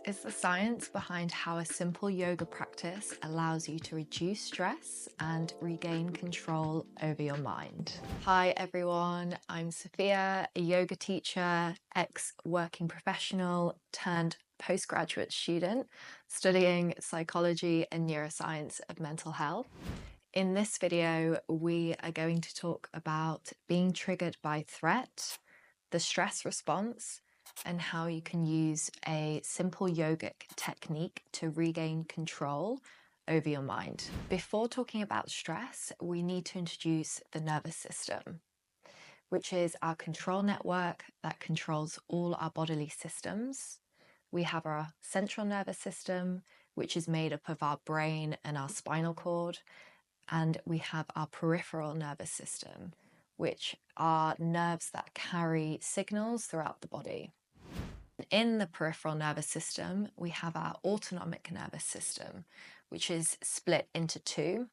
is the science behind how a simple yoga practice allows you to reduce stress and regain control over your mind. Hi everyone, I'm Sophia, a yoga teacher, ex-working professional turned postgraduate student studying psychology and neuroscience of mental health. In this video, we are going to talk about being triggered by threat, the stress response, and how you can use a simple yogic technique to regain control over your mind. Before talking about stress, we need to introduce the nervous system, which is our control network that controls all our bodily systems. We have our central nervous system, which is made up of our brain and our spinal cord, and we have our peripheral nervous system, which are nerves that carry signals throughout the body. In the peripheral nervous system, we have our autonomic nervous system, which is split into two.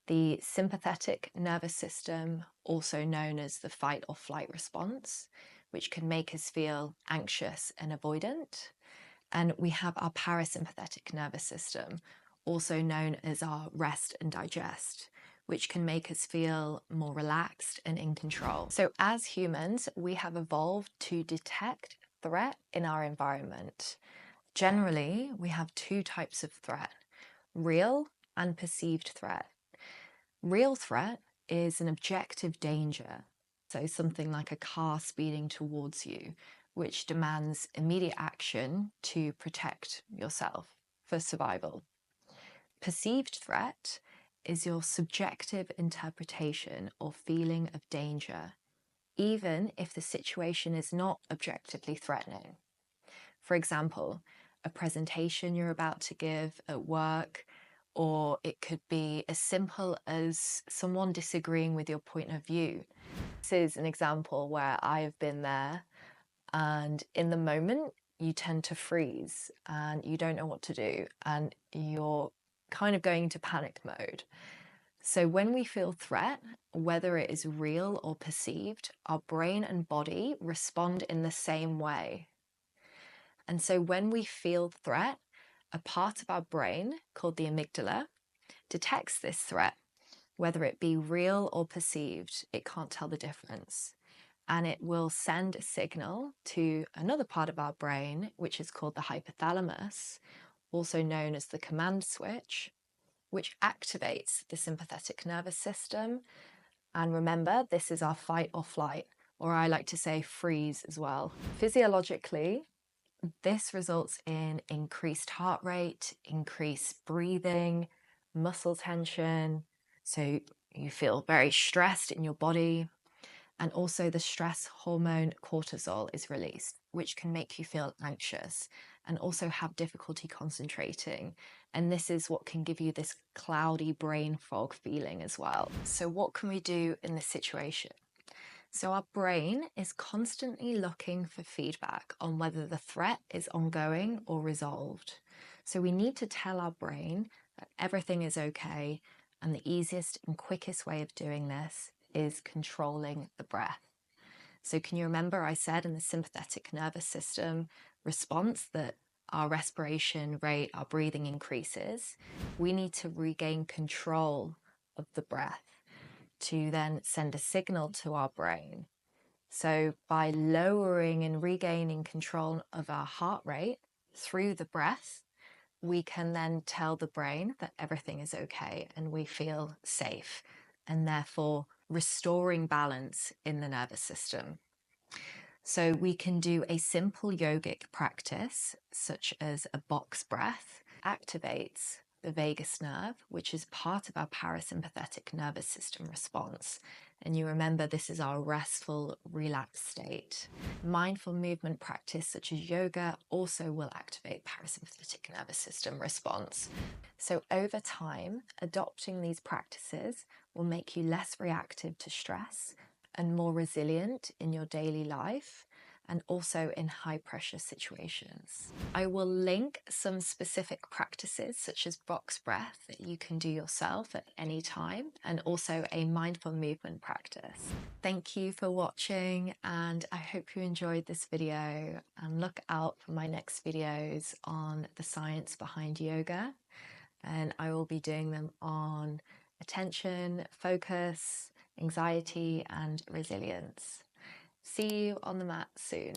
The sympathetic nervous system, also known as the fight or flight response, which can make us feel anxious and avoidant. And we have our parasympathetic nervous system, also known as our rest and digest, which can make us feel more relaxed and in control. So as humans, we have evolved to detect threat in our environment. Generally, we have two types of threat: real and perceived threat. Real threat is an objective danger, so something like a car speeding towards you, which demands immediate action to protect yourself for survival. Perceived threat is your subjective interpretation or feeling of danger, even if the situation is not objectively threatening. For example, a presentation you're about to give at work, or it could be as simple as someone disagreeing with your point of view. This is an example where I have been there, and in the moment you tend to freeze and you don't know what to do, and you're kind of going into panic mode. So when we feel threat, whether it is real or perceived, our brain and body respond in the same way. And so when we feel threat, a part of our brain called the amygdala detects this threat, whether it be real or perceived. It can't tell the difference. And it will send a signal to another part of our brain, which is called the hypothalamus, also known as the command switch, which activates the sympathetic nervous system. And remember, this is our fight or flight, or I like to say freeze as well. Physiologically, this results in increased heart rate, increased breathing, muscle tension. So you feel very stressed in your body. And also the stress hormone cortisol is released, which can make you feel anxious and also have difficulty concentrating. And this is what can give you this cloudy brain fog feeling as well. So what can we do in this situation? So our brain is constantly looking for feedback on whether the threat is ongoing or resolved. So we need to tell our brain that everything is okay, and the easiest and quickest way of doing this is controlling the breath. So can you remember I said in the sympathetic nervous system response that our respiration rate, our breathing increases? We need to regain control of the breath to then send a signal to our brain. So by lowering and regaining control of our heart rate through the breath, we can then tell the brain that everything is okay and we feel safe, and therefore restoring balance in the nervous system. So we can do a simple yogic practice, such as a box breath, activates the vagus nerve, which is part of our parasympathetic nervous system response. And you remember this is our restful, relaxed state. Mindful movement practice such as yoga also will activate parasympathetic nervous system response. So over time, adopting these practices will make you less reactive to stress and more resilient in your daily life. and also in high pressure situations. I will link some specific practices such as box breath that you can do yourself at any time, and also a mindful movement practice. Thank you for watching, and I hope you enjoyed this video, and look out for my next videos on the science behind yoga, and I will be doing them on attention, focus, anxiety, and resilience. See you on the mat soon.